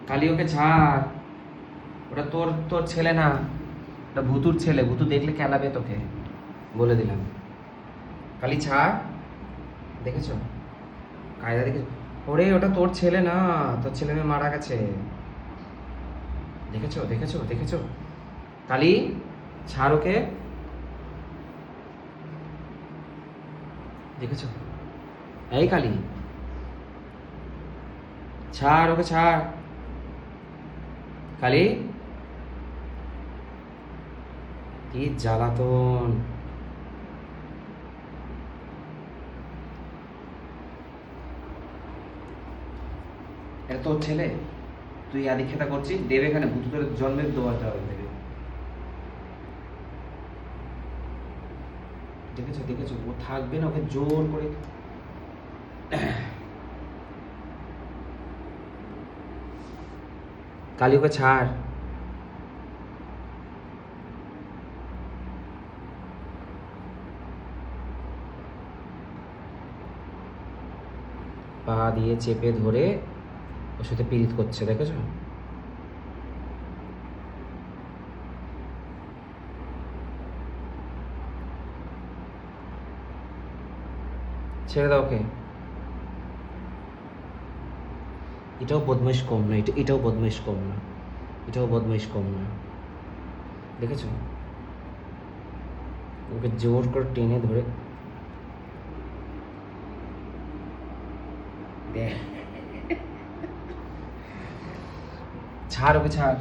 কালি ওকে ছাড়। ওটা তোর তোর ছেলে না, ওটা ভুতুর ছেলে। ভুতু দেখলে খেলাবে তোকে, বলে দিলাম। কালি ছাড়। দেখেছো কায়দা দেখেছো? ওরে ওটা তোর ছেলে না, তোর ছেলে মেয়ে মারা গেছে। দেখেছো দেখেছো দেখেছো? কালি ছাড় ওকে। দেখেছো? এই কালি, ছাড় ওকে ছাড়। কালি, কি জ্বালাতন। এটা তোর ছেলে? তুই আদি খেতা করছিস? দেবে এখানে ভূত করে জন্মের দোয়াটা দেবে। দেখেছো দেখেছো? ও থাকবে না, ওকে জোর করে। কালি ওকে ছাড়। পা দিয়ে চেপে ধরে ওর সাথে পীড়িত করছে, দেখেছো? ছেড়ে দাও ওকে। এটাও বদমাইশ কম না, এটাও বদমাইশ কম না, এটাও বদমাইশ কম না। দেখেছো? ওকে জোর করে টেনে ধরে। দেখ, ছাড় ওকে ছাড়।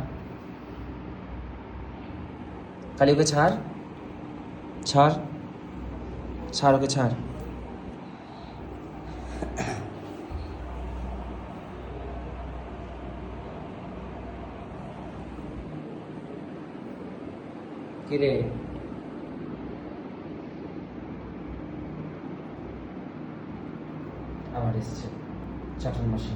কালি ওকে ছাড়। ছাড়, ছাড় ওকে ছাড়। কিরে, আবার এসছে চাটন মাসি।